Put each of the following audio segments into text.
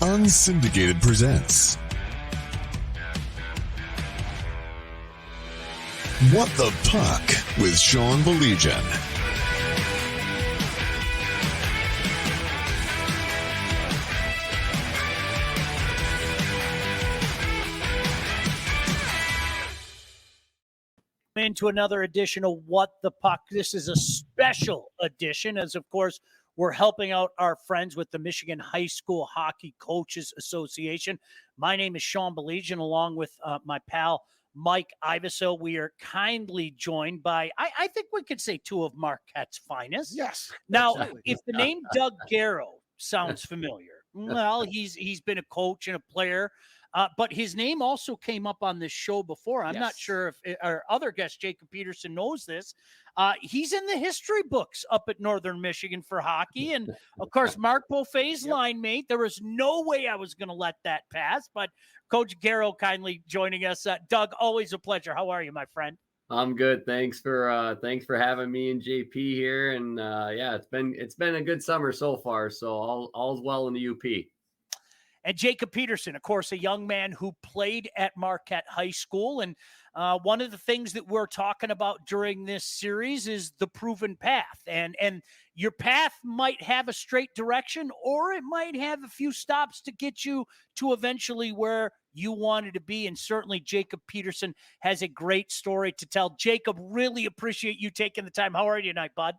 Unsyndicated presents What the Puck with Sean Baligian. Into another edition of What the Puck. This is a special edition as, of course, we're helping out our friends with the Michigan High School Hockey Coaches Association. My name is Sean Baligian, along with my pal Mike Iavasile. We are kindly joined by, I think we could say, two of Marquette's finest. Yes. Now, Absolutely. if the name Doug Garrow sounds familiar, well, he's been a coach and a player. But his name also came up on this show before. I'm not sure if our other guest, Jakob Peterson, knows this. He's in the history books up at Northern Michigan for hockey. And, of course, Mark Beaufait's line mate. There was no way I was going to let that pass. But Coach Garrow kindly joining us. Doug, always a pleasure. How are you, my friend? I'm good. Thanks for having me and JP here. And it's been a good summer so far. So all's well in the UP. And Jakob Peterson, of course, a young man who played at Marquette High School. And one of the things that we're talking about during this series is the proven path. And your path might have a straight direction, or it might have a few stops to get you to eventually where you wanted to be. And certainly Jakob Peterson has a great story to tell. Jakob, really appreciate you taking the time. How are you tonight, bud?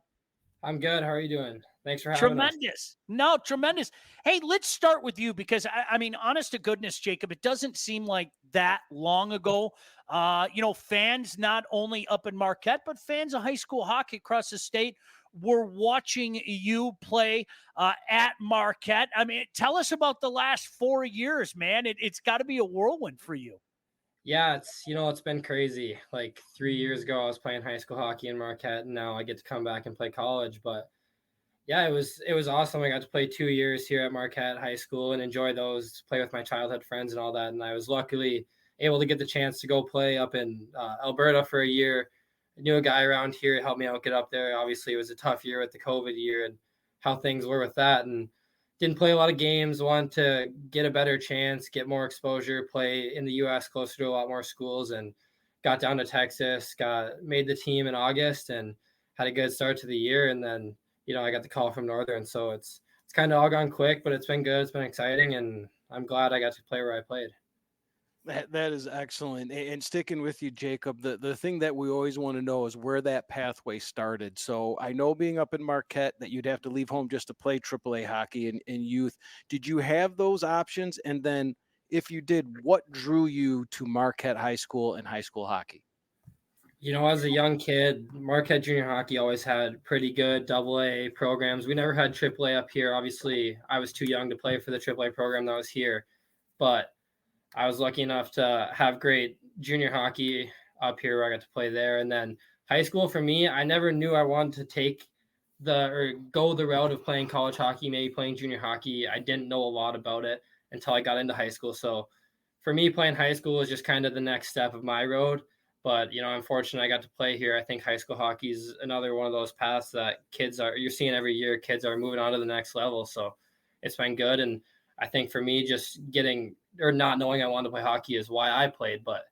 I'm good. How are you doing? Thanks for having us. Tremendous. Hey, let's start with you because, I mean, honest to goodness, Jakob, it doesn't seem like that long ago. Fans not only up in Marquette, but fans of high school hockey across the state were watching you play at Marquette. I mean, tell us about the last 4 years, man. It's got to be a whirlwind for you. Yeah, it's been crazy. Like 3 years ago, I was playing high school hockey in Marquette, and now I get to come back and play college. But yeah, it was awesome. I got to play 2 years here at Marquette High School and enjoy those, play with my childhood friends and all that. And I was luckily able to get the chance to go play up in Alberta for a year. I knew a guy around here to help me out get up there. Obviously, it was a tough year with the COVID year and how things were with that. And didn't play a lot of games, wanted to get a better chance, get more exposure, play in the U.S. closer to a lot more schools, and got down to Texas, made the team in August and had a good start to the year. And then, I got the call from Northern. So it's kind of all gone quick, but it's been good. It's been exciting. And I'm glad I got to play where I played. That is excellent. And sticking with you, Jakob, the thing that we always want to know is where that pathway started. So I know being up in Marquette that you'd have to leave home just to play AAA hockey in youth. Did you have those options? And then if you did, what drew you to Marquette High School and high school hockey? As a young kid, Marquette junior hockey always had pretty good AA programs. We never had AAA up here. Obviously, I was too young to play for the AAA program that was here, but I was lucky enough to have great junior hockey up here where I got to play there. And then high school for me, I never knew I wanted to take go the route of playing college hockey, maybe playing junior hockey. I didn't know a lot about it until I got into high school. So for me, playing high school is just kind of the next step of my road. But, I'm fortunate I got to play here. I think high school hockey is another one of those paths that you're seeing every year. Kids are moving on to the next level. So it's been good. And I think for me, just not knowing I wanted to play hockey is why I played. But,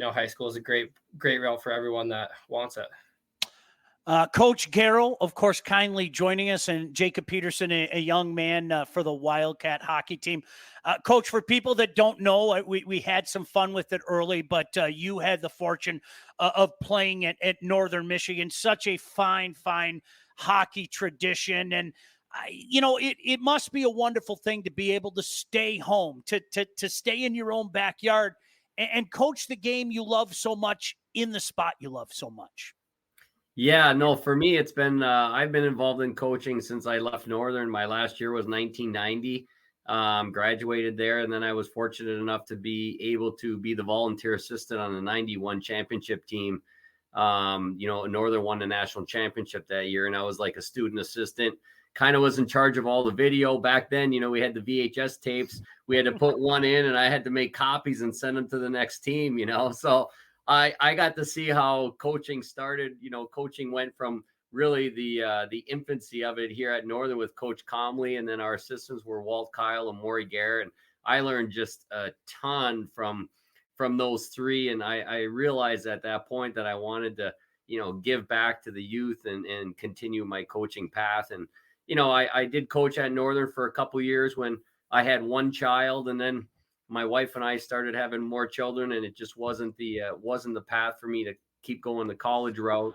high school is a great route for everyone that wants it. Coach Garrow, of course, kindly joining us, and Jakob Peterson, a young man for the Wildcat hockey team. Coach, for people that don't know, we had some fun with it early, but you had the fortune of playing at Northern Michigan, such a fine hockey tradition. And, it must be a wonderful thing to be able to stay home, to stay in your own backyard and coach the game you love so much in the spot you love so much. Yeah, no, for me, it's been, I've been involved in coaching since I left Northern. My last year was 1990, graduated there. And then I was fortunate enough to be able to be the volunteer assistant on the 91 championship team. Northern won the national championship that year. And I was like a student assistant, kind of was in charge of all the video back then. We had the VHS tapes. We had to put one in and I had to make copies and send them to the next team, so I got to see how coaching started. Coaching went from really the infancy of it here at Northern with Coach Comley, and then our assistants were Walt Kyle and Maury Garrett. And I learned just a ton from those three. And I realized at that point that I wanted to, give back to the youth and continue my coaching path. And, I did coach at Northern for a couple years when I had one child, and then my wife and I started having more children, and it just wasn't the path for me to keep going the college route.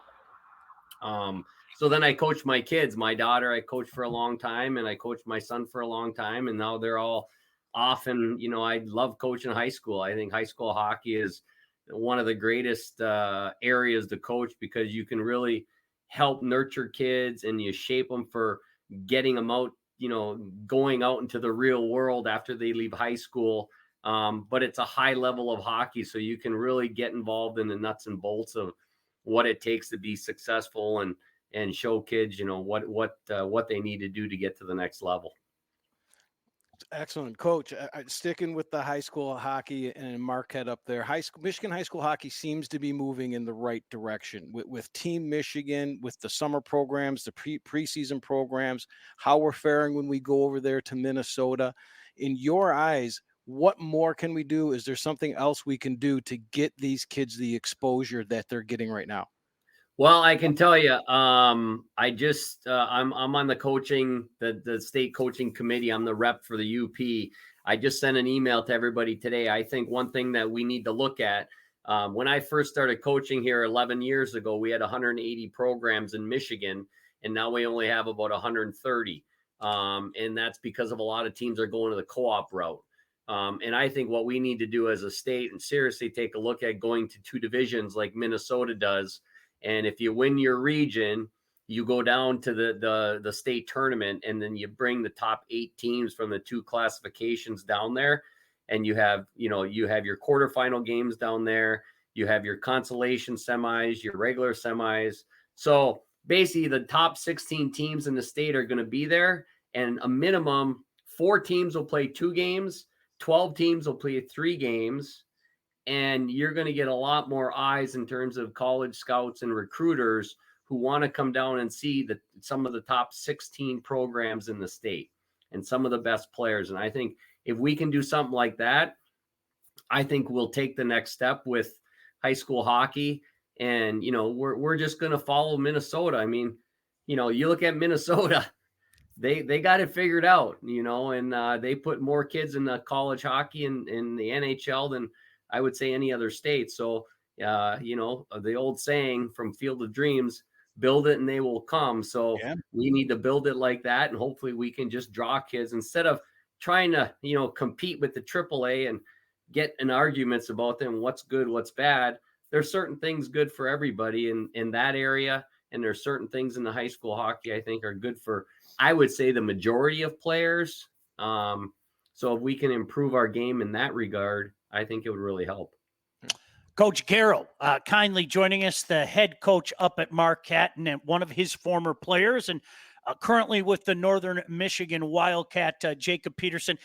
So then I coached my kids. My daughter, I coached for a long time, and I coached my son for a long time, and now they're all off. And, I love coaching high school. I think high school hockey is one of the greatest areas to coach, because you can really help nurture kids and you shape them for getting them out, going out into the real world after they leave high school. But it's a high level of hockey, so you can really get involved in the nuts and bolts of what it takes to be successful and show kids, what they need to do to get to the next level. Excellent, Coach. Sticking with the high school hockey and Marquette up there, Michigan high school hockey seems to be moving in the right direction with Team Michigan, with the summer programs, the preseason programs, how we're faring when we go over there to Minnesota. In your eyes, what more can we do? Is there something else we can do to get these kids the exposure that they're getting right now? Well, I can tell you, I'm on the state coaching committee. I'm the rep for the UP. I just sent an email to everybody today. I think one thing that we need to look at, when I first started coaching here 11 years ago, we had 180 programs in Michigan, and now we only have about 130. And that's because of a lot of teams are going to the co-op route. And I think what we need to do as a state, and seriously take a look at going to 2 divisions like Minnesota does. And if you win your region, you go down to the state tournament, and then you bring the top 8 teams from the 2 classifications down there. And you have your quarterfinal games down there. You have your consolation semis, your regular semis. So basically the top 16 teams in the state are going to be there, and a minimum 4 teams will play 2 games, 12 teams will play 3 games. And you're going to get a lot more eyes in terms of college scouts and recruiters who want to come down and see some of the top 16 programs in the state and some of the best players. And I think if we can do something like that, I think we'll take the next step with high school hockey. And, we're just going to follow Minnesota. I mean, you look at Minnesota, they got it figured out, and they put more kids in the college hockey and in the NHL than I would say any other state. So, the old saying from Field of Dreams, build it and they will come. So We need to build it like that. And hopefully we can just draw kids instead of trying to, compete with the AAA and get in arguments about them. What's good, what's bad. There's certain things good for everybody in that area. And there's certain things in the high school hockey, I think, are good for, I would say, the majority of players. So if we can improve our game in that regard, I think it would really help. Coach Garrow, kindly joining us, the head coach up at Marquette, and one of his former players, and currently with the Northern Michigan Wildcat, Jakob Peterson.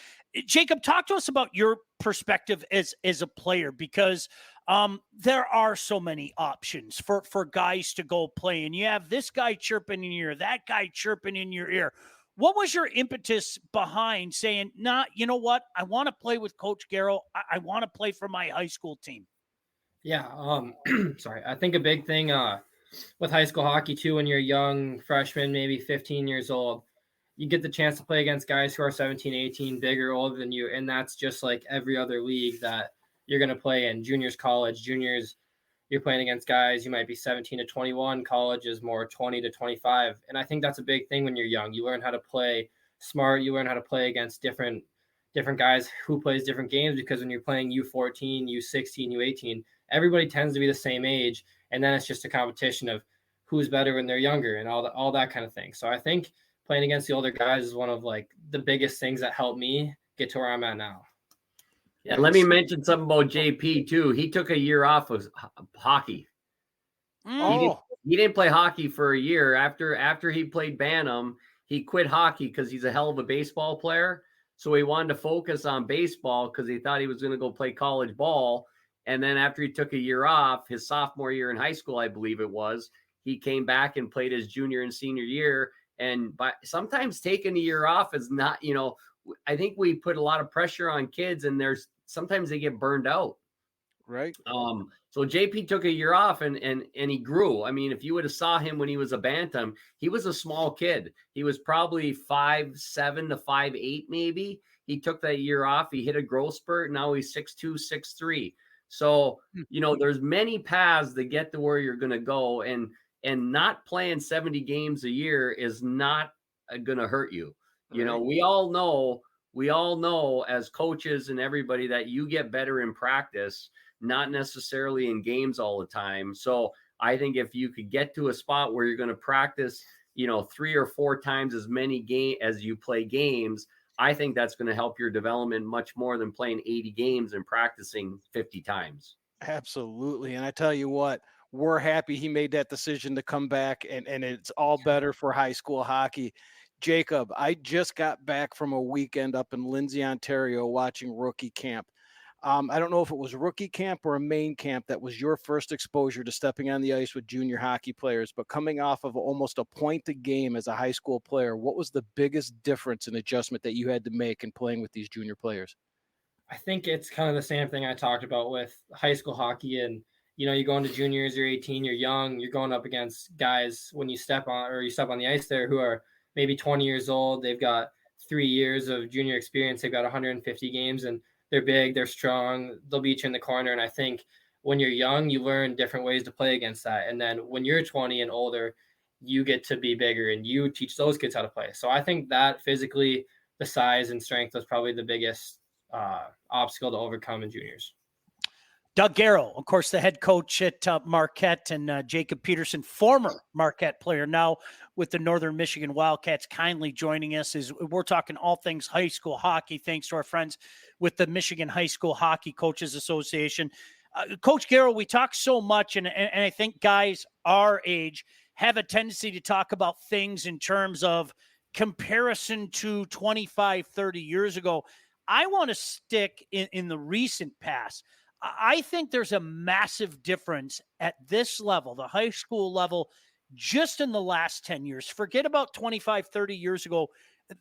Jakob, talk to us about your perspective as a player, because there are so many options for guys to go play, and you have this guy chirping in your ear, that guy chirping in your ear. What was your impetus behind saying, nah, you know what? I want to play with Coach Garrow. I want to play for my high school team. Yeah. Sorry. I think a big thing with high school hockey too, when you're a young freshman, maybe 15 years old, you get the chance to play against guys who are 17, 18, bigger, older than you. And that's just like every other league that you're going to play in. Juniors, college, juniors, you're playing against guys, you might be 17 to 21. College is more 20 to 25. And I think that's a big thing when you're young. You learn how to play smart. You learn how to play against different guys who plays different games, because when you're playing U14, U16, U18, everybody tends to be the same age. And then it's just a competition of who's better when they're younger and all that kind of thing. So I think playing against the older guys is one of like the biggest things that helped me get to where I'm at now. Yeah, let me mention something about JP too. He took a year off of hockey. He didn't play hockey for a year. After he played Bantam, he quit hockey because he's a hell of a baseball player. So he wanted to focus on baseball because he thought he was going to go play college ball. And then after he took a year off, his sophomore year in high school, I believe it was, he came back and played his junior and senior year. And by sometimes taking a year off is not, I think we put a lot of pressure on kids, and sometimes they get burned out. Right. So JP took a year off and he grew. I mean, if you would have saw him when he was a bantam, he was a small kid. He was probably 5'7" to 5'8", maybe. He took that year off. He hit a growth spurt. Now he's 6'2", 6'3". So, there's many paths to get to where you're going to go, and not playing 70 games a year is not going to hurt you. Right. We all know as coaches and everybody that you get better in practice, not necessarily in games all the time. So I think if you could get to a spot where you're going to practice, 3 or 4 times as many as you play games, I think that's going to help your development much more than playing 80 games and practicing 50 times. Absolutely. And I tell you what, we're happy he made that decision to come back, and it's all better for high school hockey. Jakob, I just got back from a weekend up in Lindsay, Ontario, watching rookie camp. I don't know if it was rookie camp or a main camp that was your first exposure to stepping on the ice with junior hockey players, but coming off of almost a point a game as a high school player, what was the biggest difference and adjustment that you had to make in playing with these junior players? I think it's kind of the same thing I talked about with high school hockey. And, you go into juniors, you're 18, you're young, you're going up against guys when you step on the ice there who are maybe 20 years old. They've got 3 years of junior experience. They've got 150 games, and they're big, they're strong, they'll beat you in the corner. And I think when you're young, you learn different ways to play against that. And then when you're 20 and older, you get to be bigger and you teach those kids how to play. So I think that physically, the size and strength was probably the biggest obstacle to overcome in juniors. Doug Garrow, of course, the head coach at Marquette, and Jakob Peterson, former Marquette player, now with the Northern Michigan Wildcats, kindly joining us. As we're talking all things high school hockey, thanks to our friends with the Michigan High School Hockey Coaches Association. Coach Garrow, we talk so much, and I think guys our age have a tendency to talk about things in terms of comparison to 25, 30 years ago. I want to stick in the recent past. I think there's a massive difference at this level, the high school level, just in the last 10 years. Forget about 25, 30 years ago.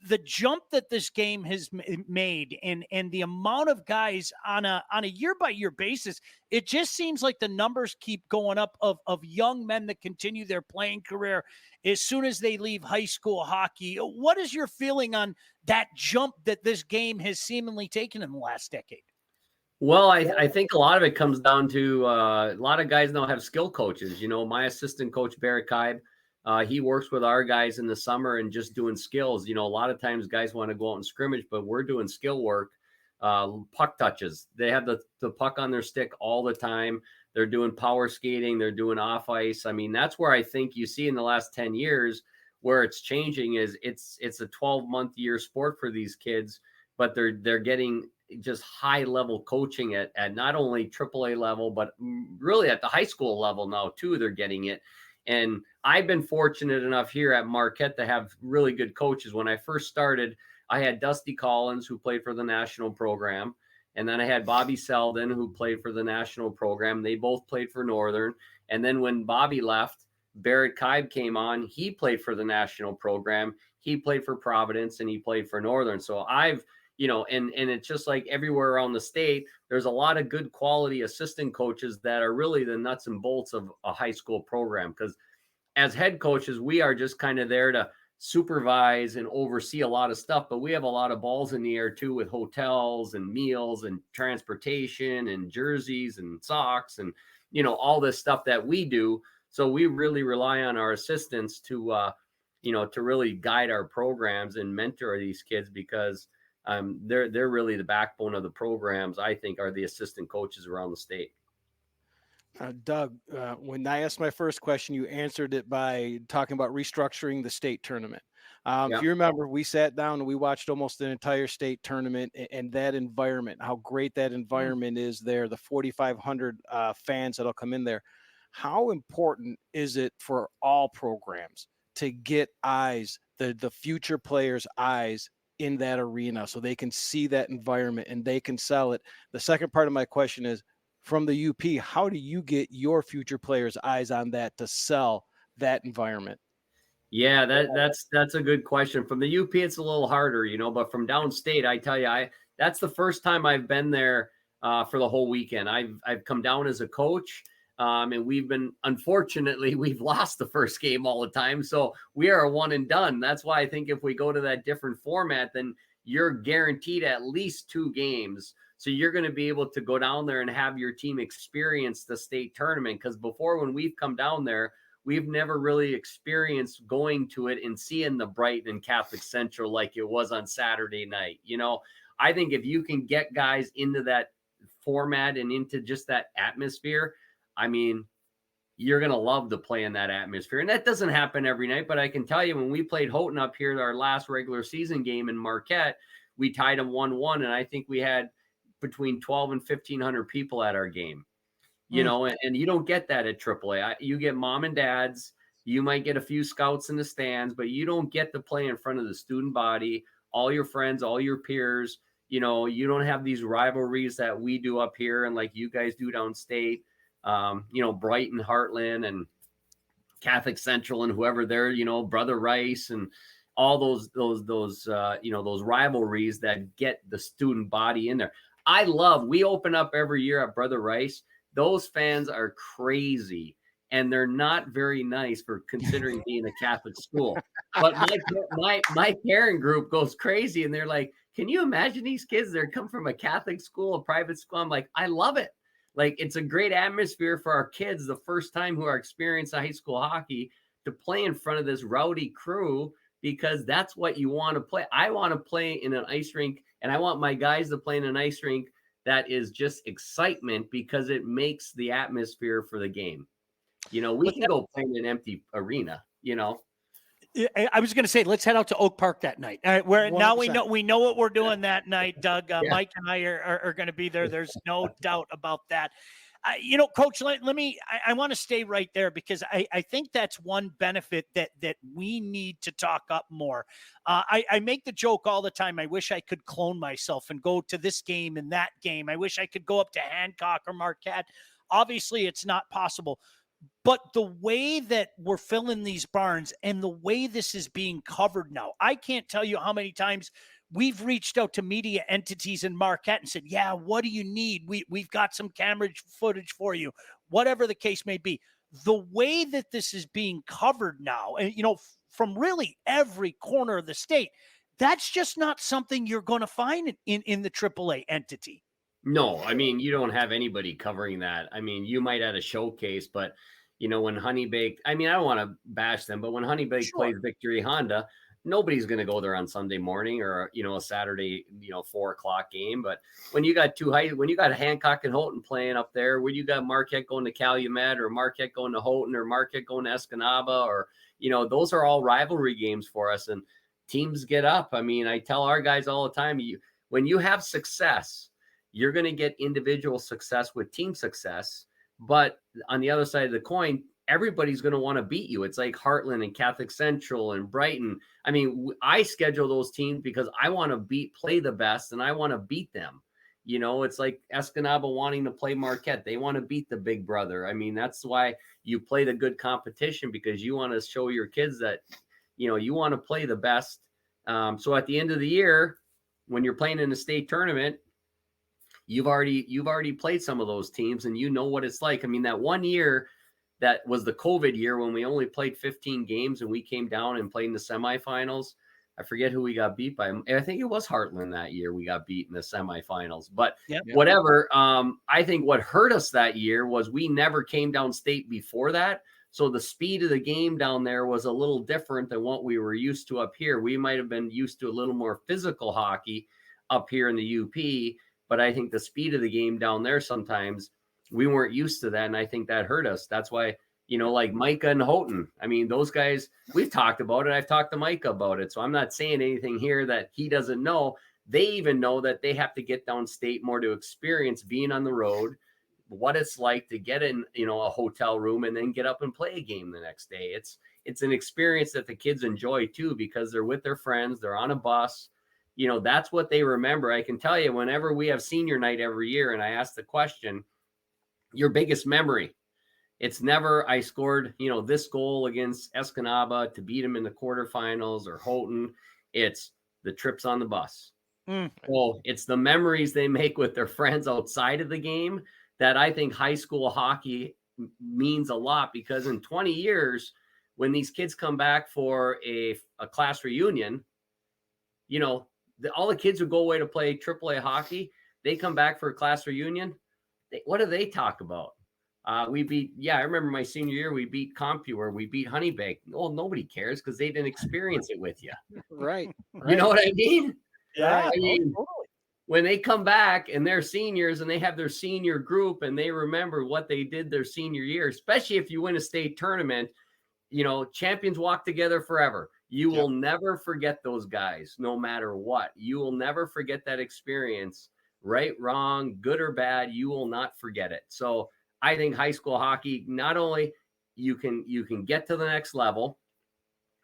The jump that this game has made and the amount of guys on a year-by-year basis, it just seems like the numbers keep going up of young men that continue their playing career as soon as they leave high school hockey. What is your feeling on that jump that this game has seemingly taken in the last decade? Well, I think a lot of it comes down to a lot of guys now have skill coaches. My assistant coach, Barrett Kibe, he works with our guys in the summer and just doing skills. A lot of times guys want to go out and scrimmage, but we're doing skill work, puck touches. They have the puck on their stick all the time. They're doing power skating. They're doing off ice. I mean, that's where I think you see in the last 10 years where it's changing is it's a 12-month year sport for these kids, but they're getting just high level coaching at not only AAA level, but really at the high school level now too. They're getting it. And I've been fortunate enough here at Marquette to have really good coaches. When I first started, I had Dusty Collins, who played for the national program. And then I had Bobby Selden, who played for the national program. They both played for Northern. And then when Bobby left, Barrett Kibe came on. He played for the national program. He played for Providence and he played for Northern. So I've, and it's just like everywhere around the state, there's a lot of good quality assistant coaches that are really the nuts and bolts of a high school program. Because as head coaches, we are just kind of there to supervise and oversee a lot of stuff, but we have a lot of balls in the air too, with hotels and meals and transportation and jerseys and socks and, all this stuff that we do. So we really rely on our assistants to really guide our programs and mentor these kids, because they're really the backbone of the programs. I think are the assistant coaches around the state. Doug, when I asked my first question, you answered it by talking about restructuring the state tournament. If you remember, we sat down and we watched almost an entire state tournament, and that environment, how great that environment is there, the 4,500 fans that'll come in there. How important is it for all programs to get eyes, the future players' eyes in that arena so they can see that environment and they can sell it? The second part of my question is, from the UP, how do you get your future players' eyes on that to sell that environment? Yeah, that's a good question. From the UP, it's a little harder, but from downstate, I tell you, that's the first time I've been there for the whole weekend. I've come down as a coach, and unfortunately, we've lost the first game all the time. So we are a one and done. That's why I think if we go to that different format, then you're guaranteed at least 2 games. So you're going to be able to go down there and have your team experience the state tournament. Because before, when we've come down there, we've never really experienced going to it and seeing the Brighton and Catholic Central like it was on Saturday night. I think if you can get guys into that format and into just that atmosphere, I mean, you're going to love to play in that atmosphere. And that doesn't happen every night, but I can tell you when we played Houghton up here, our last regular season game in Marquette, we tied them 1-1. And I think we had between 12 and 1,500 people at our game. And you don't get that at AAA. You get mom and dads. You might get a few scouts in the stands, but you don't get to play in front of the student body, all your friends, all your peers. You don't have these rivalries that we do up here and like you guys do downstate. Brighton, Heartland, and Catholic Central, and whoever they're, Brother Rice, and all those rivalries that get the student body in there. We open up every year at Brother Rice. Those fans are crazy, and they're not very nice for considering being a Catholic school. But my parent group goes crazy, and they're like, can you imagine these kids? They come from a Catholic school, a private school. I'm like, I love it. Like, it's a great atmosphere for our kids, the first time who are experiencing high school hockey, to play in front of this rowdy crew, because that's what you want to play. I want to play in an ice rink, and I want my guys to play in an ice rink that is just excitement, because it makes the atmosphere for the game. We can go play in an empty arena, I was going to say, let's head out to Oak Park that night. All right, now we know what we're doing that night, Doug. Yeah. Mike and I are going to be there. There's no doubt about that. Coach, I want to stay right there, because I think that's one benefit that we need to talk up more. I make the joke all the time. I wish I could clone myself and go to this game and that game. I wish I could go up to Hancock or Marquette. Obviously, it's not possible. But the way that we're filling these barns and the way this is being covered now, I can't tell you how many times we've reached out to media entities in Marquette and said, yeah, what do you need? We've got some camera footage for you, whatever the case may be. The way that this is being covered now, and from really every corner of the state, that's just not something you're going to find in the AAA entity. No, I mean, you don't have anybody covering that. I mean, you might at a showcase, but when Honey Baked, I mean, I don't want to bash them, but when Honey Baked plays Victory Honda, nobody's going to go there on Sunday morning or, a Saturday, 4:00 game. But when you got when you got Hancock and Houghton playing up there, when you got Marquette going to Calumet, or Marquette going to Houghton, or Marquette going to Escanaba, or, those are all rivalry games for us, and teams get up. I mean, I tell our guys all the time, when you have success, you're going to get individual success with team success. But on the other side of the coin, everybody's going to want to beat you. It's like Heartland and Catholic Central and Brighton. I mean, I schedule those teams because I want to play the best, and I want to beat them. It's like Escanaba wanting to play Marquette. They want to beat the big brother. I mean, that's why you play the good competition, because you want to show your kids that, you want to play the best. So at the end of the year, when you're playing in a state tournament, you've already played some of those teams, and you know what it's like. I mean, that one year that was the COVID year when we only played 15 games and we came down and played in the semifinals. I forget who we got beat by. I think it was Heartland that year we got beat in the semifinals. But whatever. I think what hurt us that year was we never came down state before that. So the speed of the game down there was a little different than what we were used to up here. We might have been used to a little more physical hockey up here in the UP. But I think the speed of the game down there, sometimes we weren't used to that. And I think that hurt us. That's why, like Micah and Houghton, I mean, those guys, we've talked about it. I've talked to Micah about it. So I'm not saying anything here that he doesn't know. They even know that they have to get downstate more to experience being on the road, what it's like to get in, a hotel room and then get up and play a game the next day. It's an experience that the kids enjoy too, because they're with their friends, they're on a bus. That's what they remember. I can tell you, whenever we have senior night every year, and I ask the question, your biggest memory, It's never, I scored, this goal against Escanaba to beat them in the quarterfinals or Houghton. It's the trips on the bus. So it's the memories they make with their friends outside of the game that I think high school hockey means a lot, because in 20 years, when these kids come back for a class reunion, all the kids who go away to play AAA hockey, they come back for a class reunion. What do they talk about? I remember my senior year, we beat CompuWare, we beat Honeybake. Well, nobody cares because they didn't experience it with you. Right. You know what I mean? Yeah. I mean, when they come back and they're seniors and they have their senior group and they remember what they did their senior year, especially if you win a state tournament, champions walk together forever. You will never forget those guys, no matter what. You will never forget that experience, right, wrong, good or bad. You will not forget it. So I think high school hockey, not only you can get to the next level,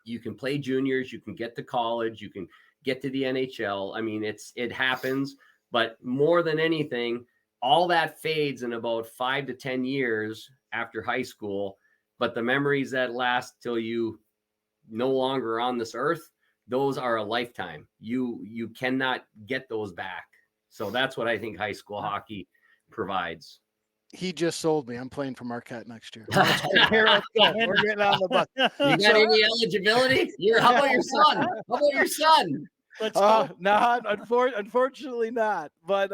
you can play juniors, you can get to college, you can get to the NHL. I mean, it happens, but more than anything, all that fades in about 5 to 10 years after high school. But the memories that last till you no longer on this earth, those are a lifetime. You cannot get those back. So that's what I think high school hockey provides. He just sold me. I'm playing for Marquette next year. Here, let's go. We're getting on the bus. You got any eligibility? How about your son? How about your son? Let's go. Unfortunately not. But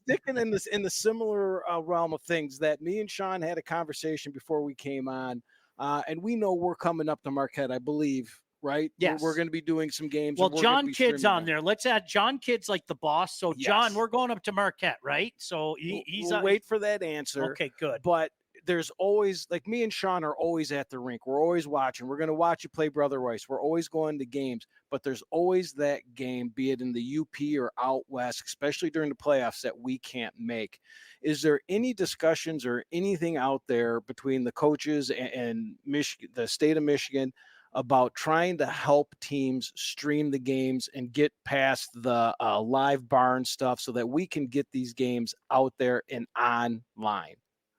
sticking in the similar realm of things, that me and Sean had a conversation before we came on, and we know we're coming up to Marquette, I believe, right? Yes. We're going to be doing some games. Well, John Kidd's on there. Let's add John Kidd's like the boss. So, John, we're going up to Marquette, right? So we'll wait for that answer. Okay, good. But there's always, like, me and Sean are always at the rink. We're always watching. We're going to watch you play Brother Rice. We're always going to games. But there's always that game, be it in the UP or out west, especially during the playoffs, that we can't make. Is there any discussions or anything out there between the coaches and Michigan, the state of Michigan, about trying to help teams stream the games and get past the live barn stuff so that we can get these games out there and online?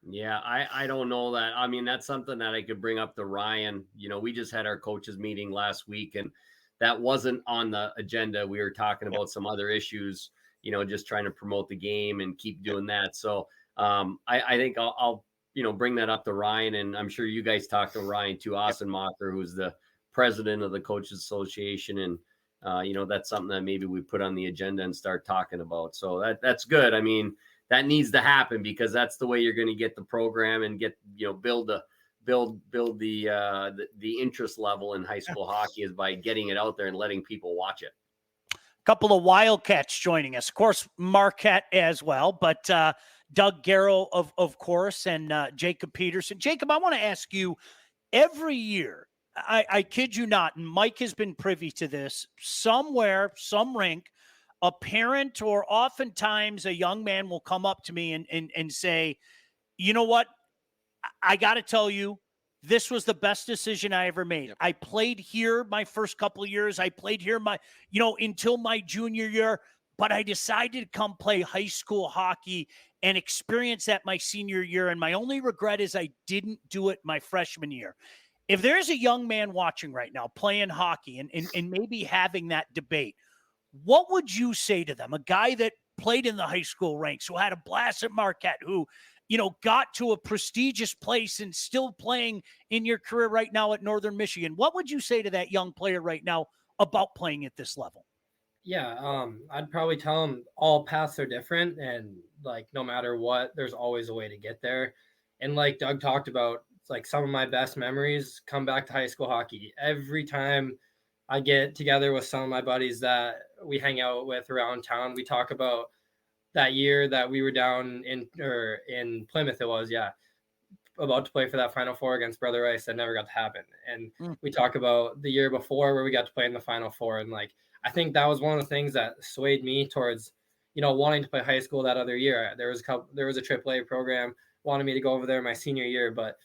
Yeah, I don't know that. I mean, that's something that I could bring up to Ryan. We just had our coaches meeting last week, and that wasn't on the agenda. We were talking about some other issues, just trying to promote the game and keep doing that. So I think I'll bring that up to Ryan, and I'm sure you guys talked to Ryan too, Ossenmacher, who's the president of the Coaches Association. And, that's something that maybe we put on the agenda and start talking about. So that's good. I mean, that needs to happen, because that's the way you're going to get the program and get, build the interest level in high school hockey, is by getting it out there and letting people watch it. Couple of Wildcats joining us, of course, Marquette as well, but Doug Garrow, of course, and Jakob Peterson. Jacob, I want to ask you, every year, I kid you not, and Mike has been privy to this, somewhere, some rink, a parent or oftentimes a young man will come up to me and say, you know what, I got to tell you, this was the best decision I ever made. Yep. I played here my first couple of years. I played here until my junior year, but I decided to come play high school hockey and experience that my senior year. And my only regret is I didn't do it my freshman year. If there's a young man watching right now playing hockey and maybe having that debate, what would you say to them? A guy that played in the high school ranks, who had a blast at Marquette, who, got to a prestigious place and still playing in your career right now at Northern Michigan. What would you say to that young player right now about playing at this level? Yeah, I'd probably tell them all paths are different, and like no matter what, there's always a way to get there. And like Doug talked about, it's like some of my best memories come back to high school hockey. Every time I get together with some of my buddies that we hang out with around town, we talk about that year that we were down in Plymouth. It was, about to play for that Final Four against Brother Rice that never got to happen. And we talk about the year before where we got to play in the Final Four. And like, I think that was one of the things that swayed me towards, wanting to play high school that other year. There was a AAA program wanted me to go over there my senior year, but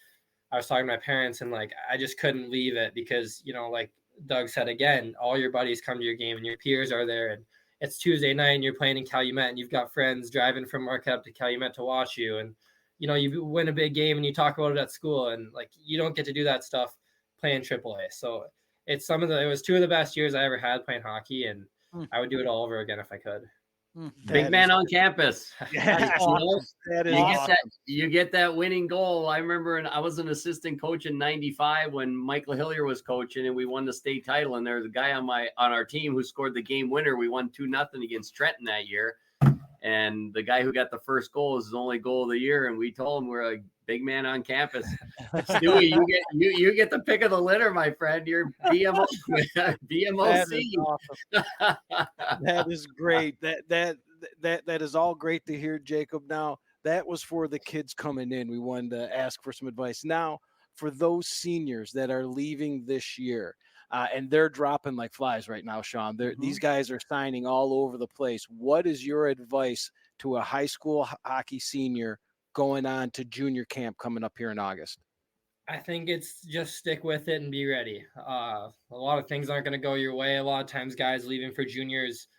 I was talking to my parents and like, I just couldn't leave it because, like Doug said, again, all your buddies come to your game and your peers are there, and it's Tuesday night and you're playing in Calumet and you've got friends driving from Marquette to Calumet to watch you. And, you win a big game and you talk about it at school, and like, you don't get to do that stuff playing AAA. So it was 2 of the best years I ever had playing hockey, and I would do it all over again if I could. Big man on campus. That's awesome. That is You awesome. get you get that winning goal. I remember I was an assistant coach in '95 when Michael Hillier was coaching, and we won the state title. And there was a guy on our team who scored the game winner. We won 2-0 against Trenton that year. And the guy who got the first goal was his only goal of the year. And we told him we're a big man on campus. Stewie, you get the pick of the litter, my friend. You're BMO. That is awesome. That is great. That is all great to hear, Jacob. Now, that was for the kids coming in. We wanted to ask for some advice. Now, for those seniors that are leaving this year, and they're dropping like flies right now, Sean. These guys are signing all over the place. What is your advice to a high school hockey senior going on to junior camp coming up here in August? I think it's just stick with it and be ready. A lot of things aren't going to go your way. A lot of times guys leaving for juniors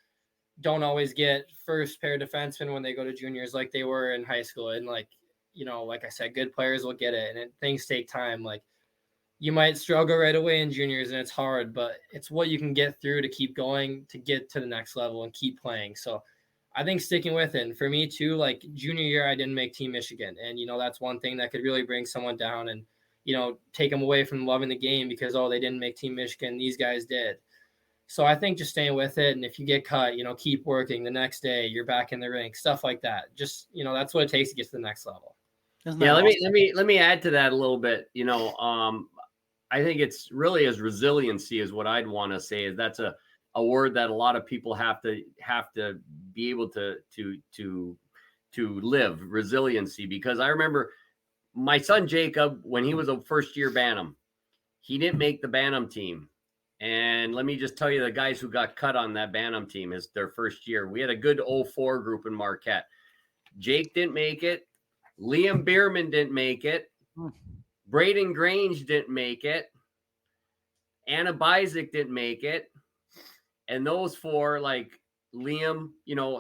don't always get first pair defensemen when they go to juniors like they were in high school. And like I said, good players will get it, and things take time. Like, you might struggle right away in juniors and it's hard, but it's what you can get through to keep going, to get to the next level and keep playing. So I think sticking with it. And for me too, like junior year, I didn't make Team Michigan. And, that's one thing that could really bring someone down and, take them away from loving the game because, they didn't make Team Michigan. These guys did. So I think just staying with it. And if you get cut, keep working. The next day you're back in the rink, stuff like that. Just, that's what it takes to get to the next level. Yeah. Let me add to that a little bit. I think it's really as resiliency is what I'd want to say. Is that's a word that a lot of people have to be able to live, resiliency. Because I remember my son Jacob, when he was a first year Bantam, he didn't make the Bantam team. And let me just tell you, the guys who got cut on that Bantam team is their first year. We had a good 04 group in Marquette. Jake didn't make it. Liam Bierman didn't make it. Braden Grange didn't make it. Anna Bizik didn't make it. And those 4, like Liam,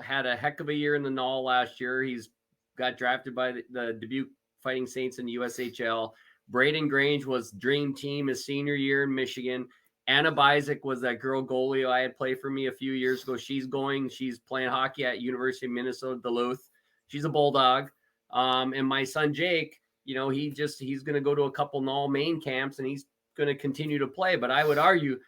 had a heck of a year in the Null last year. He's got drafted by the Dubuque Fighting Saints in the USHL. Braden Grange was dream team his senior year in Michigan. Anna Bizik was that girl goalie I had played for me a few years ago. She's playing hockey at University of Minnesota Duluth. She's a Bulldog. And my son Jake, he's going to go to a couple Null main camps and he's going to continue to play. But I would argue,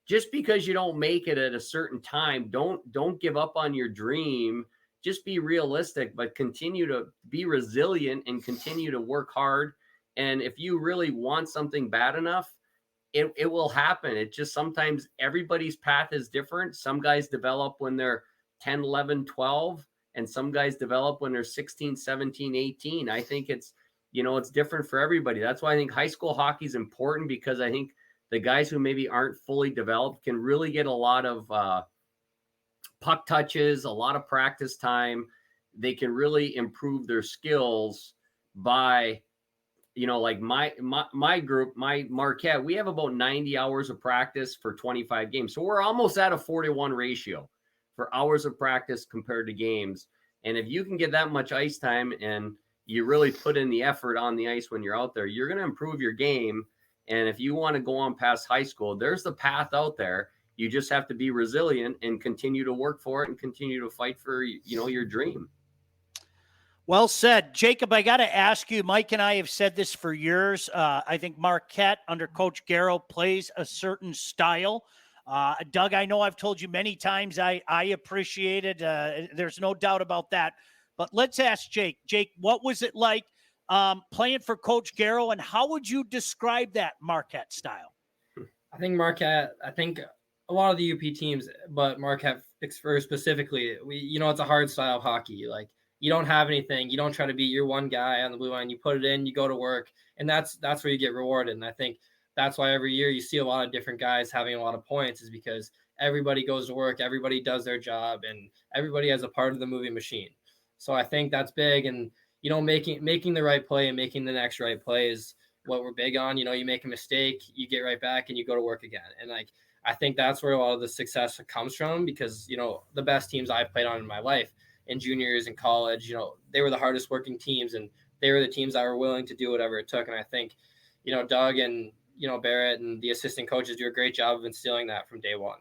just because you don't make it at a certain time, don't give up on your dream. Just be realistic, but continue to be resilient and continue to work hard. And if you really want something bad enough, it will happen. It just sometimes everybody's path is different. Some guys develop when they're 10, 11, 12, and some guys develop when they're 16, 17, 18. I think it's different for everybody. That's why I think high school hockey is important, because I think the guys who maybe aren't fully developed can really get a lot of puck touches, a lot of practice time. They can really improve their skills by, like my group, my Marquette, we have about 90 hours of practice for 25 games. So we're almost at a 4-to-1 ratio for hours of practice compared to games. And if you can get that much ice time and you really put in the effort on the ice when you're out there, you're going to improve your game. And if you want to go on past high school, there's the path out there. You just have to be resilient and continue to work for it and continue to fight for, your dream. Well said. Jacob, I got to ask you, Mike and I have said this for years. I think Marquette under Coach Garrow plays a certain style. Doug, I know I've told you many times I appreciate it. There's no doubt about that. But let's ask Jake. Jake, what was it like playing for Coach Garrow, and how would you describe that Marquette style? I think a lot of the UP teams, but Marquette specifically, it's a hard style of hockey. Like, you don't have anything. You don't try to beat your one guy on the blue line. You put it in, you go to work, and that's where you get rewarded. And I think that's why every year you see a lot of different guys having a lot of points, is because everybody goes to work, everybody does their job, and everybody has a part of the moving machine. So I think that's big. And, making the right play and making the next right play is what we're big on. You make a mistake, you get right back and you go to work again. And I think that's where a lot of the success comes from, because, the best teams I've played on in my life, in juniors and college, they were the hardest working teams, and they were the teams that were willing to do whatever it took. And I think, Doug and, Barrett and the assistant coaches do a great job of instilling that from day one.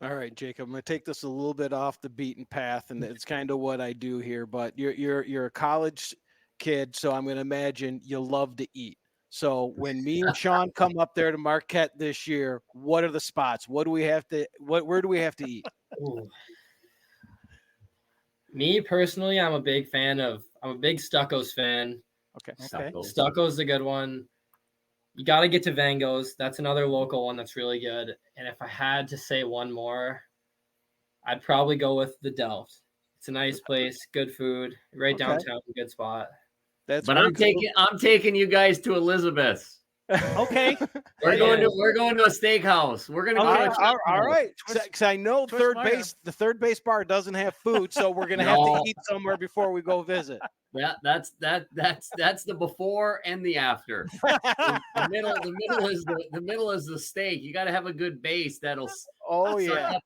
All right, Jacob, I'm going to take this a little bit off the beaten path, and it's kind of what I do here, but you're a college kid, so I'm going to imagine you love to eat. So when me and Sean come up there to Marquette this year, what are the spots? Where do we have to eat? Ooh. Me personally, I'm a big Stucco's fan. Okay. Stucco's a good one. You got to get to Vango's. That's another local one that's really good. And if I had to say one more, I'd probably go with the Delft. It's a nice place, good food, right downtown, good spot. But I'm taking you guys to Elizabeth's. Okay. We're going to a steakhouse. We're going to go to all right. Because I know the third base bar doesn't have food, so we're going to have to eat somewhere before we go visit. That's the before and the after. The middle is the steak. You got to have a good base that'll suck up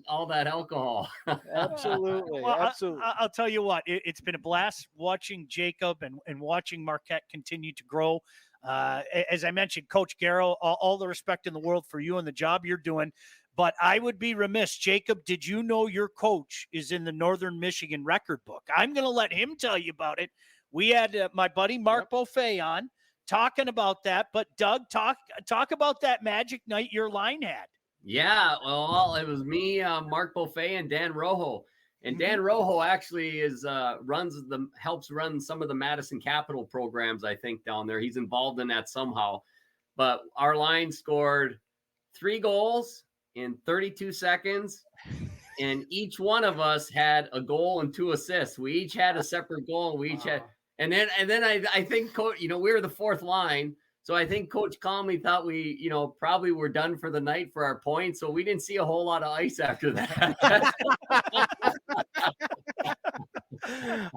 all that alcohol. Absolutely. Well, Absolutely. I'll tell you what, it's been a blast watching Jacob and watching Marquette continue to grow. As I mentioned, Coach Garrow, all the respect in the world for you and the job you're doing. But I would be remiss. Jacob, did you know your coach is in the Northern Michigan record book? I'm going to let him tell you about it. We had my buddy Mark Beaufait on talking about that. But Doug, talk about that magic night your line had. Yeah, well, it was me, Mark Beaufait, and Dan Rojo. And Dan Rojo actually helps run some of the Madison Capital programs, I think, down there. He's involved in that somehow. But our line scored 3 goals in 32 seconds, and each one of us had a goal and 2 assists. We each had a separate goal, and we each had, and then I think we were the 4th line. So I think Coach Conley thought we, probably were done for the night for our points. So we didn't see a whole lot of ice after that.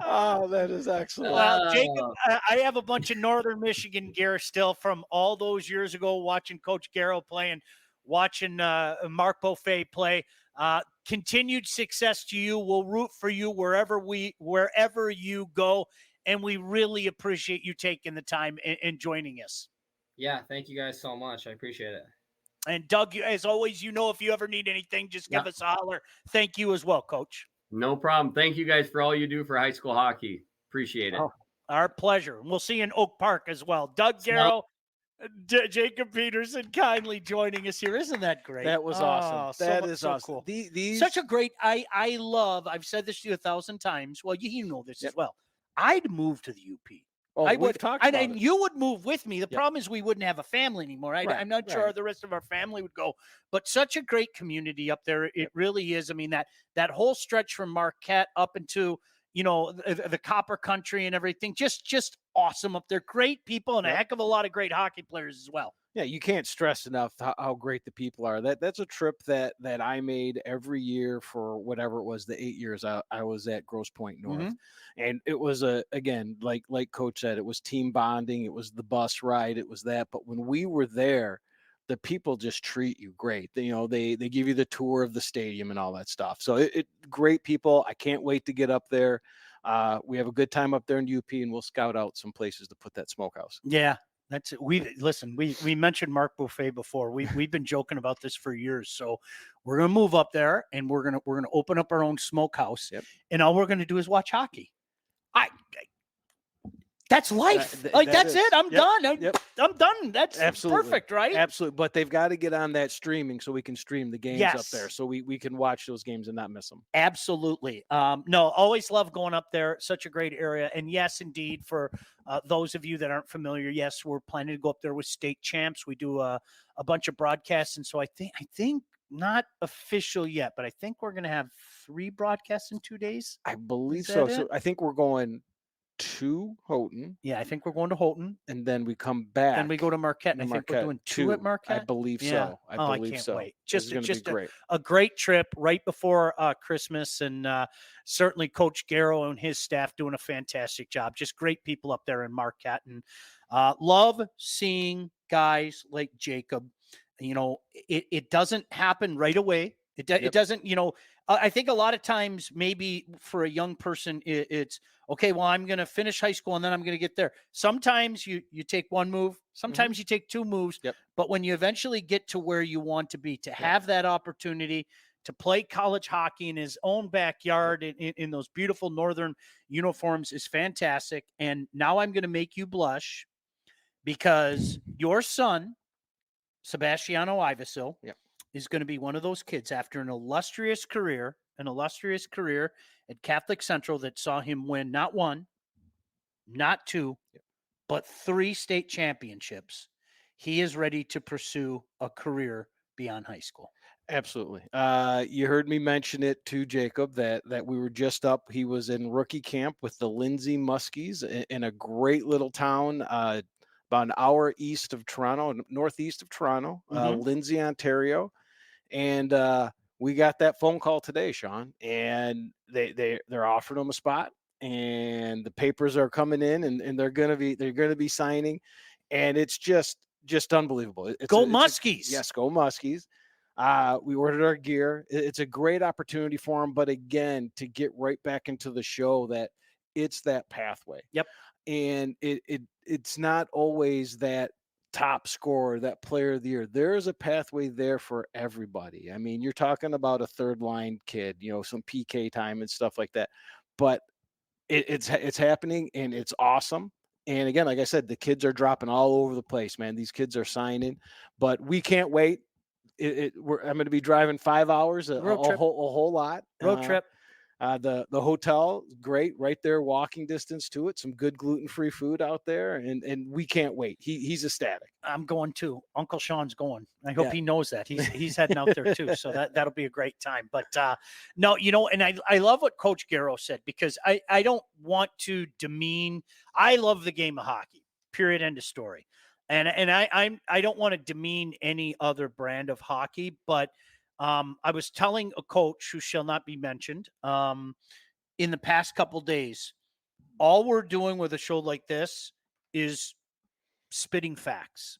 Oh, that is excellent. Well, Jacob, I have a bunch of Northern Michigan gear still from all those years ago, watching Coach Garrow play and watching Mark Beaufait play. Continued success to you. We'll root for you wherever you go. And we really appreciate you taking the time and joining us. Yeah, thank you guys so much. I appreciate it. And Doug, as always, if you ever need anything, just give us a holler. Thank you as well, Coach. No problem. Thank you guys for all you do for high school hockey. Appreciate it. Oh, our pleasure. We'll see you in Oak Park as well. Doug Garrow, Jakob Peterson kindly joining us here. Isn't that great? That was awesome. That is awesome. Cool. Such a great, I've said this to you 1,000 times. Well, you know this as well. I'd move to the UP. Oh, I would, talk about and you would move with me. The problem is we wouldn't have a family anymore. I'm not sure the rest of our family would go, but such a great community up there. It really is. I mean, that whole stretch from Marquette up into, the Copper Country and everything, just awesome up there. Great people and a heck of a lot of great hockey players as well. Yeah, you can't stress enough how great the people are. That's a trip that I made every year for whatever it was, the 8 years I was at Grosse Pointe North. And it was again, like Coach said, it was team bonding. It was the bus ride. It was that. But when we were there, the people just treat you great. They give you the tour of the stadium and all that stuff. So great people. I can't wait to get up there. We have a good time up there in UP, and we'll scout out some places to put that smokehouse. Yeah. That's it. We mentioned Mark Beaufait before. We've been joking about this for years. So we're gonna move up there and we're gonna open up our own smokehouse. And all we're gonna do is watch hockey. That's life. That's it. I'm done. I'm done. That's absolutely perfect, right? Absolutely. But they've got to get on that streaming so we can stream the games up there, so we can watch those games and not miss them. Absolutely. No, always love going up there. Such a great area. And yes, indeed, for those of you that aren't familiar, yes, we're planning to go up there with state champs. We do a bunch of broadcasts, and so I think not official yet, but I think we're going to have 3 broadcasts in 2 days. I believe so. So I think we're going to Houghton. Yeah, I think we're going to Houghton. And then we come back. And we go to Marquette. And I think we're doing 2 at Marquette. I believe so. I can't wait. Just great. A great trip right before Christmas. And certainly Coach Garrow and his staff doing a fantastic job. Just great people up there in Marquette. And love seeing guys like Jacob. It doesn't happen right away. It doesn't, I think a lot of times maybe for a young person, it's okay, well, I'm going to finish high school and then I'm going to get there. Sometimes you take one move, sometimes you take two moves, but when you eventually get to where you want to be, to have that opportunity to play college hockey in his own backyard in those beautiful northern uniforms is fantastic. And now I'm going to make you blush because your son, Sebastiano Iavasile, is going to be one of those kids after an illustrious career at Catholic Central that saw him win not one, not two, but 3 state championships. He is ready to pursue a career beyond high school. Absolutely. You heard me mention it to Jacob that we were just up. He was in rookie camp with the Lindsay Muskies in a great little town, about an hour east of Toronto, northeast of Toronto, Lindsay, Ontario. And we got that phone call today, Sean, and they're offering him a spot, and the papers are coming in, and they're gonna be signing, and it's just unbelievable. Go Muskies! Yes, go Muskies. We ordered our gear. It's a great opportunity for him, but again, to get right back into the show, that it's that pathway. Yep. And it's not always that top scorer, that player of the year. There's a pathway there for everybody. I mean, you're talking about a third line kid, some PK time and stuff like that, but it's happening and it's awesome. And again, like I said, the kids are dropping all over the place, man. These kids are signing, but we can't wait. I'm going to be driving 5 hours, a whole lot. Road trip. The hotel, great, right there, walking distance to it. Some good gluten-free food out there, and we can't wait. He's ecstatic. I'm going too. Uncle Sean's going. I hope he knows that. He's heading out there too. So that'll be a great time. But no, and I love what Coach Garrow said, because I don't want to demean. I love the game of hockey. Period. End of story. And I don't want to demean any other brand of hockey, but I was telling a coach who shall not be mentioned in the past couple days, all we're doing with a show like this is spitting facts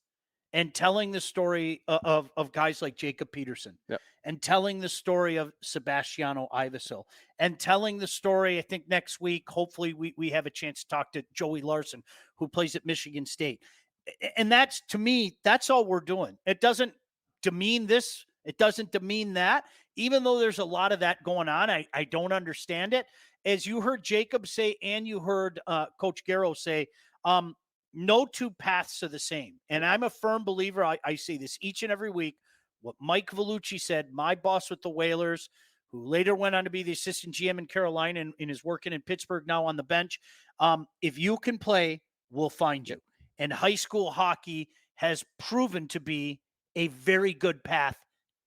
and telling the story of guys like Jakob Peterson, and telling the story of Sebastiano Iavasile, and telling the story. I think next week, hopefully we have a chance to talk to Joey Larson, who plays at Michigan State. And that's, to me, that's all we're doing. It doesn't demean this. It doesn't demean that, even though there's a lot of that going on. I don't understand it. As you heard Jacob say, and you heard Coach Garrow say, no two paths are the same. And I'm a firm believer. I say this each and every week. What Mike Iavasile said, my boss with the Whalers, who later went on to be the assistant GM in Carolina and is working in Pittsburgh now on the bench. If you can play, we'll find you. And high school hockey has proven to be a very good path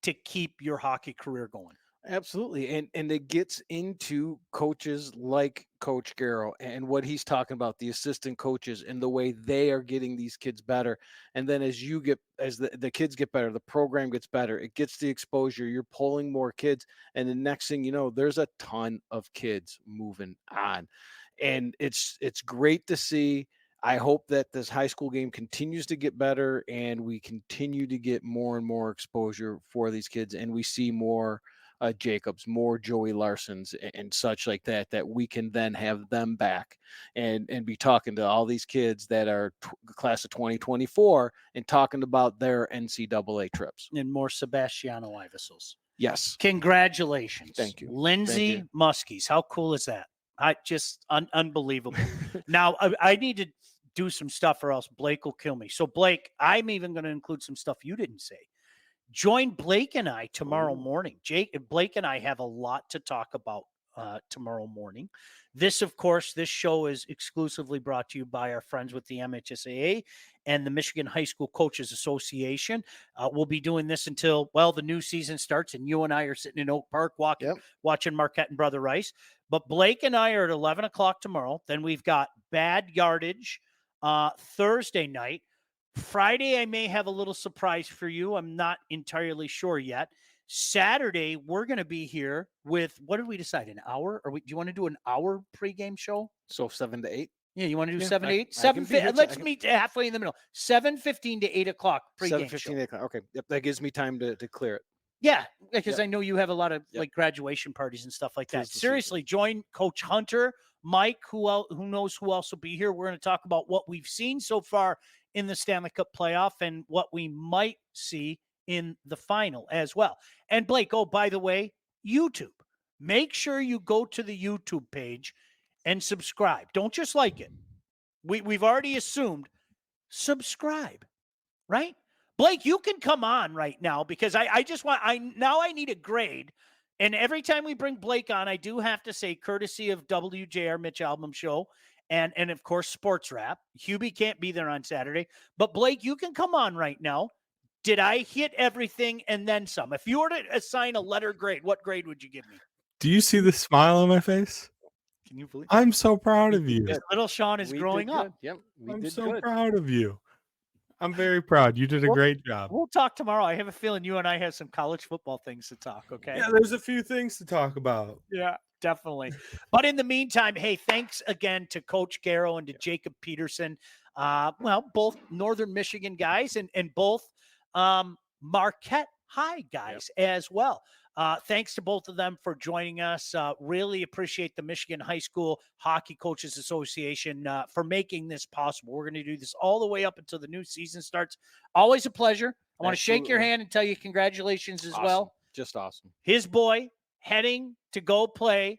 to keep your hockey career going. Absolutely. And it gets into coaches like Coach Garrow and what he's talking about, the assistant coaches and the way they are getting these kids better. And then as the kids get better, the program gets better, it gets the exposure, you're pulling more kids. And the next thing you know, there's a ton of kids moving on. And it's great to see. I hope that this high school game continues to get better and we continue to get more and more exposure for these kids. And we see more Jacobs, more Joey Larsons and such like that we can then have them back and be talking to all these kids that are class of 2024 and talking about their NCAA trips. And more Sebastiano Iavasiles. Yes. Congratulations. Thank you. Lindsay Muskies. How cool is that? Just unbelievable. Now, I need to do some stuff or else Blake will kill me. So, Blake, I'm even going to include some stuff you didn't say. Join Blake and I tomorrow morning. Blake and I have a lot to talk about tomorrow morning. This show is exclusively brought to you by our friends with the MHSAA and the Michigan High School Coaches Association. We'll be doing this until, the new season starts, and you and I are sitting in Oak Park watching Marquette and Brother Rice. But Blake and I are at 11 o'clock tomorrow. Then we've got Bad Yardage Thursday night. Friday, I may have a little surprise for you. I'm not entirely sure yet. Saturday, we're going to be here with, what did we decide, an hour? Do you want to do an hour pregame show? So 7 to 8? Yeah, you want to do 7 to 8? Let's meet halfway in the middle. 7:15 to 8 o'clock pregame 7:15 show. to 8 o'clock. Okay. Yep, that gives me time to clear it. Yeah, because Yep. I know you have a lot of Yep. like graduation parties and stuff like that. Tis the Seriously, join Coach Hunter, Mike, who knows who else will be here. We're going to talk about what we've seen so far in the Stanley Cup playoff and what we might see in the final as well. And Blake, oh, by the way, YouTube. Make sure you go to the YouTube page and subscribe. Don't just like it. We've already assumed subscribe, right? Blake, you can come on right now because I just want I need a grade. And every time we bring Blake on, I do have to say, courtesy of WJR Mitch Album Show and of course Sports Wrap. Hubie can't be there on Saturday, but Blake, you can come on right now. Did I hit everything and then some? If you were to assign a letter grade, what grade would you give me? Do you see the smile on my face? Can you believe? I'm so proud of you. Little Sean is We growing did up. good. Yep, we I'm did so good. proud of you. I'm very proud. You did a great job. We'll talk tomorrow. I have a feeling you and I have some college football things to talk, okay? Yeah, there's a few things to talk about. Yeah, definitely. But in the meantime, hey, thanks again to Coach Garrow and to Jakob Peterson. Both Northern Michigan guys and both Marquette High guys as well. Thanks to both of them for joining us. Really appreciate the Michigan High School Hockey Coaches Association for making this possible. We're going to do this all the way up until the new season starts. Always a pleasure. I want to shake your hand and tell you congratulations as well. Just awesome. His boy heading to go play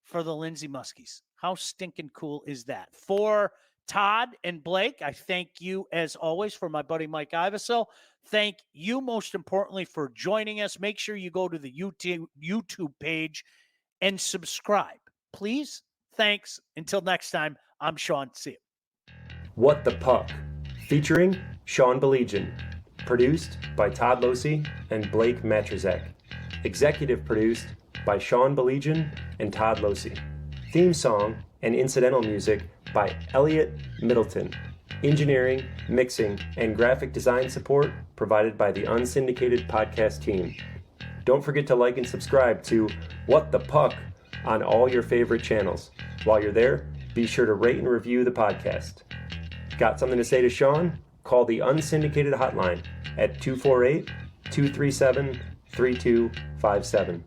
for the Lindsay Muskies. How stinking cool is that? For Todd and Blake, I thank you as always. For my buddy Mike Iavasile, thank you most importantly for joining us. Make sure you go to the YouTube page and subscribe, please. Thanks. Until next time, I'm Sean. See you. What the Puck, featuring Sean Baligian. Produced by Todd Losey and Blake Matrazek. Executive produced by Sean Baligian and Todd Losey. Theme song and incidental music by Elliot Middleton. Engineering, mixing, and graphic design support provided by the Unsyndicated Podcast team. Don't forget to like and subscribe to What the Puck on all your favorite channels. While you're there, be sure to rate and review the podcast. Got something to say to Sean? Call the Unsyndicated hotline at 248-237-3257.